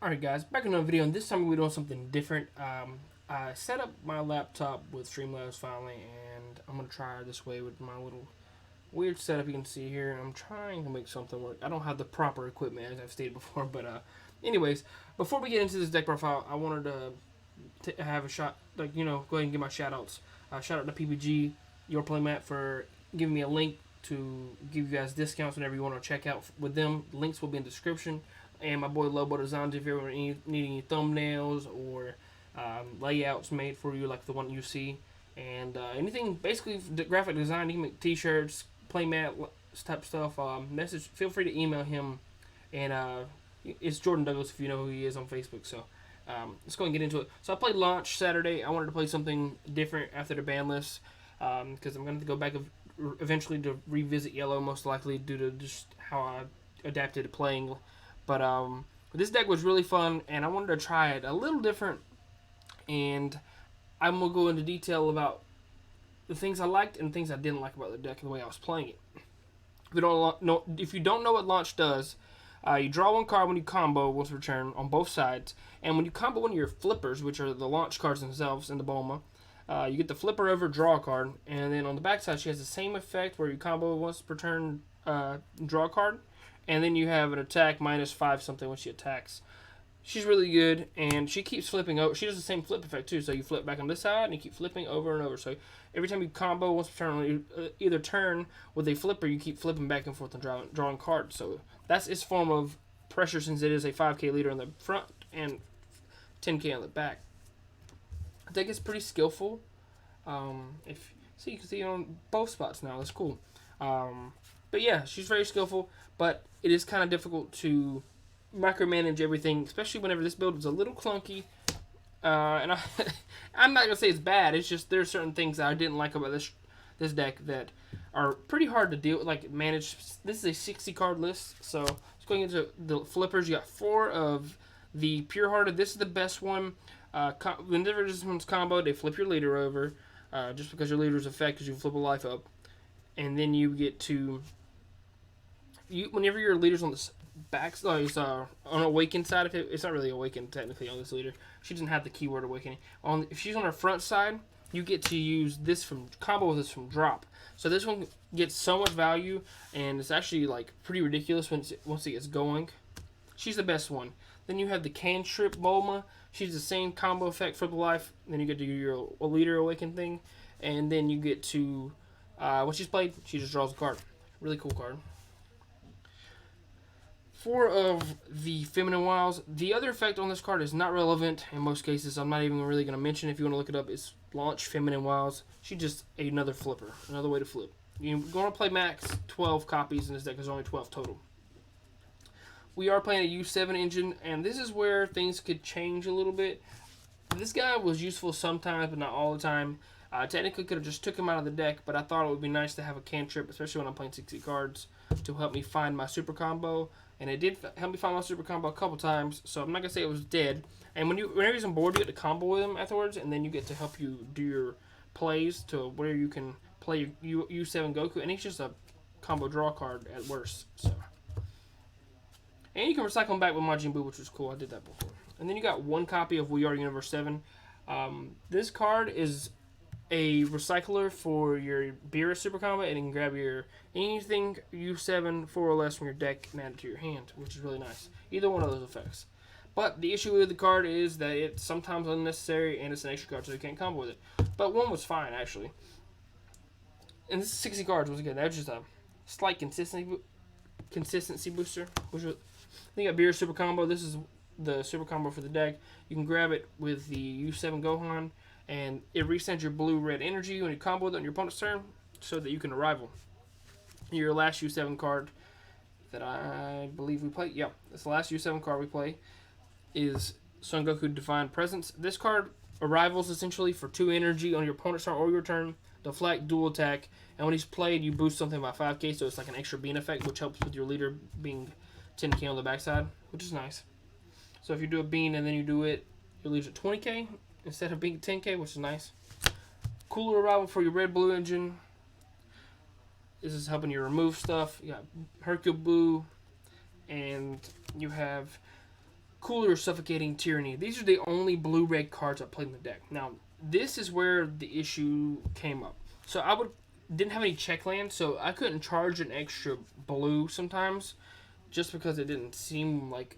Alright guys, back in another video, and this time we're doing something different. I set up my laptop with Streamlabs finally, and I'm going to try this way with my little weird setup you can see here. I'm trying to make something work. I don't have the proper equipment, as I've stated before, but anyways, before we get into this deck profile, I wanted to have a shot, go ahead and give my shout outs. Shout out to PPG, Your Playmat, for giving me a link to give you guys discounts whenever you want to check out with them. Links will be in the description. And my boy LoboDesigns, if you ever need any thumbnails or layouts made for you, like the one you see, and anything basically graphic design, you can make t-shirts, playmat type stuff. Feel free to email him, and it's Jordan Douglas if you know who he is on Facebook. So let's go and get into it. So I played Launch Saturday. I wanted to play something different after the ban list because I'm going to go back eventually to revisit Yellow, most likely due to just how I adapted to playing. But this deck was really fun, and I wanted to try it a little different. And I'm gonna go into detail about the things I liked and things I didn't like about the deck and the way I was playing it. If you don't know what Launch does, you draw one card when you combo once per turn on both sides, and when you combo one of your flippers, which are the launch cards themselves in the Bulma, you get the flipper over, draw a card, and then on the backside she has the same effect where you combo once per turn, draw a card. And then you have an attack -5 something when she attacks. She's really good, and she keeps flipping over. She does the same flip effect too. So you flip back on this side, and you keep flipping over and over. So every time you combo once per turn, either turn with a flipper, you keep flipping back and forth and drawing cards. So that's its form of pressure, since it is a 5K leader in the front and 10K on the back. I think it's pretty skillful. If so, you can see it on both spots now. That's cool. But yeah, she's very skillful, but it is kind of difficult to micromanage everything, especially whenever this build is a little clunky. And I'm not gonna say it's bad. It's just there's certain things that I didn't like about this deck that are pretty hard to deal with, like manage. This is a 60 card list, so just going into the flippers, you got 4 of the Pure Hearted. This is the best one. Whenever this one's comboed, they flip your leader over, just because your leader's effect is you flip a life up, and then you get to. Whenever your leader's on the back, it's on awakened side. It's not really awakened technically on this leader. She doesn't have the keyword awakening. If she's on her front side, you get to use this from combo with this from drop. So this one gets so much value, and it's actually like pretty ridiculous once it gets going. She's the best one. Then you have the cantrip Bulma. She's the same combo effect for the life. Then you get to do your leader awaken thing, and then you get to when she's played, she just draws a card. Really cool card. 4 of the Feminine Wiles. The other effect on this card is not relevant in most cases. I'm not even really going to mention. If you want to look it up, it's Launch Feminine Wiles. She's just another flipper. Another way to flip. You're going to play max 12 copies in this deck. There's only 12 total. We are playing a U7 engine, and this is where things could change a little bit. This guy was useful sometimes, but not all the time. Technically could have just took him out of the deck, but I thought it would be nice to have a cantrip, especially when I'm playing 60 cards, to help me find my super combo. And it did help me find my super combo a couple times, so I'm not going to say it was dead. And whenever he's on board, you get to combo with him afterwards, and then you get to help you do your plays to where you can play your U7 Goku, and he's just a combo draw card at worst. So. And you can recycle him back with Majin Buu, which was cool. I did that before. And then you got 1 copy of We Are Universe 7. This card is a recycler for your Beerus super combo, and you can grab your anything U7 4 or less from your deck and add it to your hand, which is really nice. Either one of those effects. But the issue with the card is that it's sometimes unnecessary, and it's an extra card, so you can't combo with it. But 1 was fine, actually. And this is 60 cards once again. That's just a slight consistency booster. Which was, then you got Beerus super combo. This is the super combo for the deck. You can grab it with the U7 Gohan, and it resends your blue-red energy when you combo it on your opponent's turn, so that you can arrival. Your last U7 card that I believe we play, yeah, this the last U7 card we play, is Son Goku Divine Presence. This card arrivals essentially for 2 energy on your opponent's turn or your turn, deflect, dual attack, and when he's played, you boost something by 5k, so it's like an extra bean effect, which helps with your leader being 10k on the backside, which is nice. So if you do a bean and then you do it, your leader's at 20k. Instead of being 10k, which is nice. Cooler arrival for your red-blue engine. This is helping you remove stuff. You got Hercules Jimbo, and you have Cooler, Suffocating Tyranny. These are the only blue-red cards I played in the deck. Now, this is where the issue came up. So didn't have any check land, so I couldn't charge an extra blue sometimes, just because it didn't seem like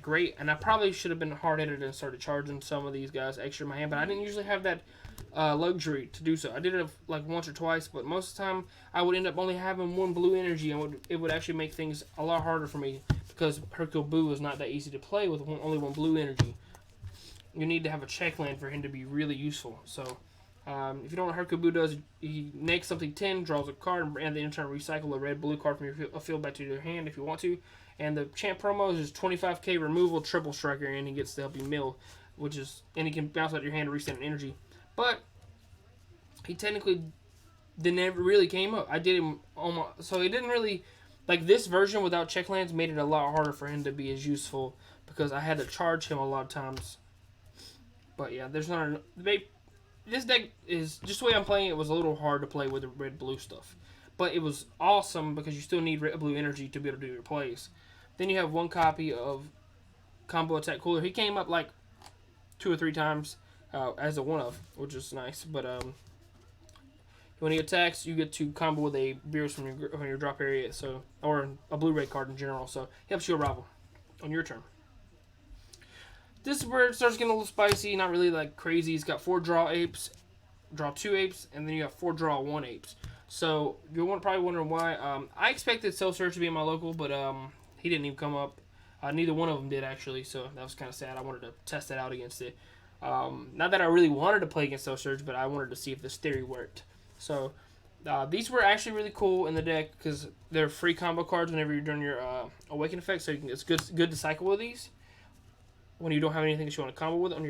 great. And I probably should have been hard-headed and started charging some of these guys extra in my hand, but I didn't usually have that luxury to do so. I did it like once or twice, but most of the time I would end up only having one blue energy, and it would actually make things a lot harder for me because Hercule Boo is not that easy to play with only one blue energy. You need to have a check land for him to be really useful. So if you don't know what Hercule Boo does, he makes something 10, draws a card, and then in turn recycle a red-blue card from your field back to your hand if you want to. And the champ promo is 25k removal, triple striker, and he gets to help you mill, and he can bounce out your hand to reset an energy. But he technically never really came up. I did him almost, so he didn't really like this version without check lands made it a lot harder for him to be as useful because I had to charge him a lot of times. But yeah, there's not this deck is just the way I'm playing it was a little hard to play with the red-blue stuff. But it was awesome because you still need red-blue energy to be able to do your plays. Then you have one copy of Combo Attack Cooler. He came up like 2 or 3 times as a one-of, which is nice. But when he attacks, you get to combo with a Beerus from your drop area, or a blue-red card in general. So he helps you a rival on your turn. This is where it starts getting a little spicy, not really like crazy. He's got 4 draw apes, draw 2 apes, and then you got 4 draw 1 apes. So you're probably wondering why. I expected Cell Surge to be in my local, but he didn't even come up. Neither one of them did, actually, so that was kind of sad. I wanted to test that out against it. Not that I really wanted to play against Cell Surge, but I wanted to see if this theory worked. So these were actually really cool in the deck because they're free combo cards whenever you're doing your Awaken effect, so it's good to cycle with these when you don't have anything that you want to combo with on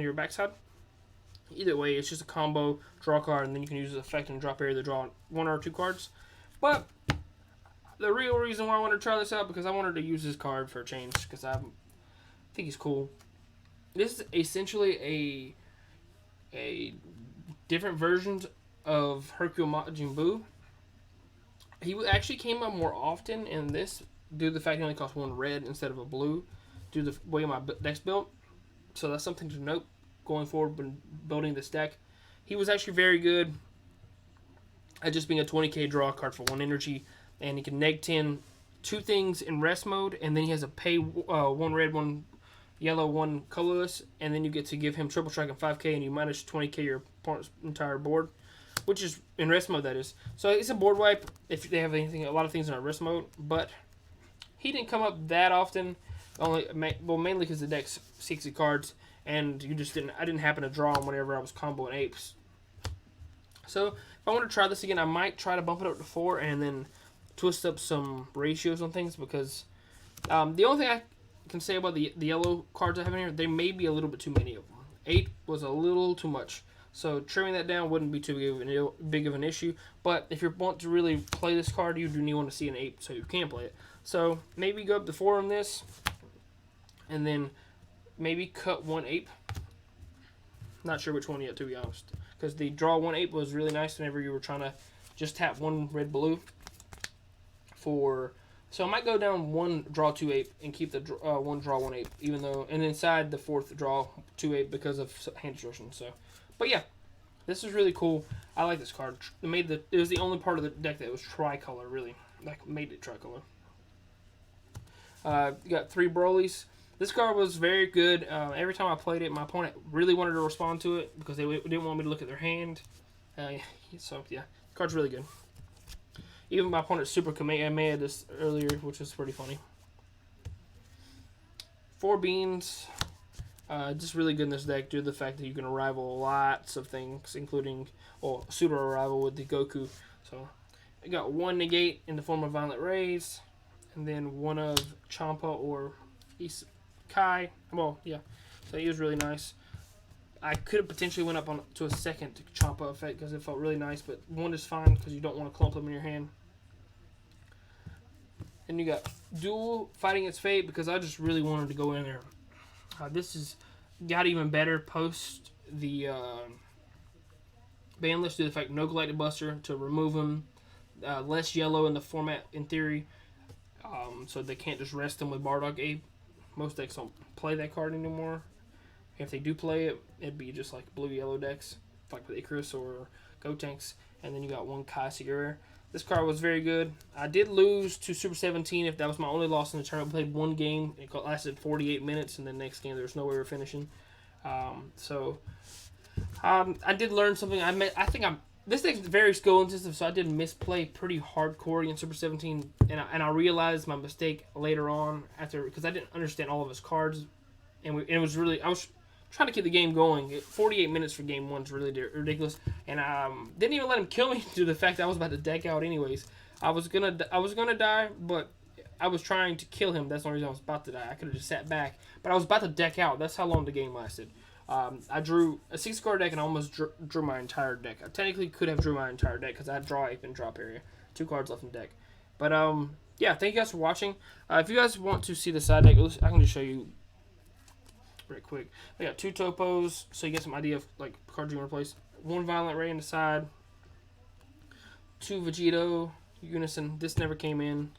your backside. Either way, it's just a combo, draw a card, and then you can use the effect and drop area to draw 1 or 2 cards. But the real reason why I wanted to try this out because I wanted to use this card for a change because I think he's cool. This is essentially a different version of Hercules Jimbo. He actually came up more often in this due to the fact he only costs 1 red instead of a blue due to the way my deck's built. So that's something to note going forward when building this deck. He was actually very good at just being a 20k draw card for 1 energy, and he can neg 10 2 things in rest mode, and then he has a pay 1 red, 1 yellow, 1 colorless, and then you get to give him triple strike and 5k, and you minus 20k your opponent's entire board, which is in rest mode, that is. So it's a board wipe if they have a lot of things in our rest mode, but he didn't come up that often, mainly because the deck's 60 cards, and I didn't happen to draw him whenever I was comboing apes. So if I want to try this again, I might try to bump it up to 4 and then twist up some ratios on things because the only thing I can say about the yellow cards I have in here, they may be a little bit too many of them. 8 was a little too much. So trimming that down wouldn't be too big of an issue. But if you want to really play this card, you do need want to see an 8 so you can play it. So maybe go up to 4 on this, and then maybe cut 1 ape. Not sure which one yet, to be honest. Because the draw 1 ape was really nice whenever you were trying to just tap 1 red blue. So I might go down 1 draw 2 ape and keep the 1 draw 1 ape, even though, and inside the 4th draw 2 ape because of hand distortion. So, but yeah, this is really cool. I like this card. It was the only part of the deck that was tricolor, really. Like, made it tricolor. You got 3 Broly's. This card was very good. Every time I played it, my opponent really wanted to respond to it because they didn't want me to look at their hand. So, yeah, the card's really good. Even my opponent super Kamehameha this earlier, which was pretty funny. 4 beans. Just really good in this deck due to the fact that you can arrival lots of things, including pseudo arrival with the Goku. So I got 1 negate in the form of Violent Rays, and then 1 of Champa or Kai. Well, yeah. So he was really nice. I could have potentially went up to a second Champa effect because it felt really nice, but 1 is fine because you don't want to clump them in your hand. And you got Duel Fighting Its Fate because I just really wanted to go in there. This got even better post the ban list due to the fact no Galactic Buster to remove them. Less yellow in the format in theory, so they can't just rest them with Bardock Ape. most decks don't play that card anymore. If they do play it, it'd be just like blue-yellow decks, like with Icarus or Gotenks. And then you got one Kai Segura. This card was very good. I did lose to Super 17. If that was my only loss in the tournament, I played one game. It lasted 48 minutes, and the next game there was no way we were finishing. I did learn something. This deck's very skill intensive, so I did misplay pretty hardcore against Super 17, and I realized my mistake later on because I didn't understand all of his cards, and I was trying to keep the game going. 48 minutes for game one is really ridiculous, and didn't even let him kill me due to the fact that I was about to deck out anyways. I was gonna die, but I was trying to kill him. That's the only reason I was about to die. I could have just sat back, but I was about to deck out. That's how long the game lasted. I drew a 6-card deck and I almost drew my entire deck. I technically could have drew my entire deck because I had draw ape and drop area. 2 cards left in the deck. But yeah, thank you guys for watching. If you guys want to see the side deck, I can just show you real quick. I got 2 topos, so you get some idea of like cards you want to replace. 1 Violent Ray in the side. 2 Vegito Unison. This never came in.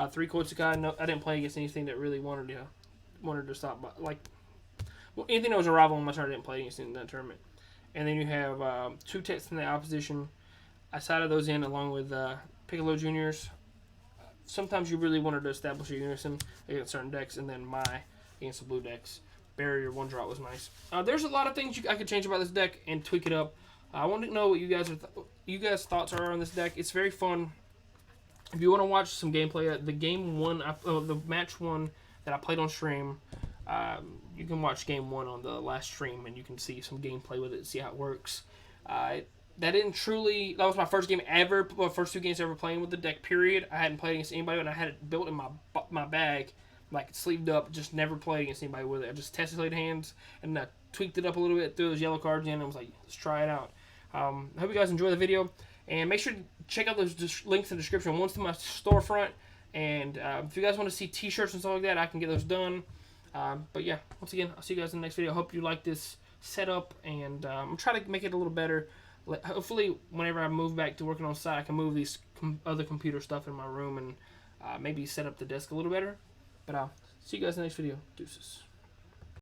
3 Koitsukai. No, I didn't play against anything that really wanted to stop. Well, anything that was a rival on my turn I didn't play against in that tournament. And then you have 2 Texts in the opposition. I sided those in along with Piccolo Juniors. Sometimes you really wanted to establish a unison against certain decks, and then against the blue decks. Barrier 1 drop was nice. There's a lot of things I could change about this deck and tweak it up. I want to know what you guys' thoughts are on this deck. It's very fun. If you want to watch some gameplay, the match 1 that I played on stream. You can watch game 1 on the last stream, and you can see some gameplay with it, see how it works. That was my first game ever, my first 2 games ever playing with the deck, period. I hadn't played against anybody, and I had it built in my bag, like sleeved up, just never played against anybody with it. I just tested late hands, and I tweaked it up a little bit, threw those yellow cards in, and I was like, let's try it out. I hope you guys enjoy the video, and make sure to check out those links in the description. One's to my storefront, and if you guys want to see t-shirts and stuff like that, I can get those done. But yeah, once again, I'll see you guys in the next video. I hope you like this setup, and I'm trying to make it a little better. Hopefully, whenever I move back to working on site, I can move these other computer stuff in my room and maybe set up the desk a little better. But I'll see you guys in the next video. Deuces.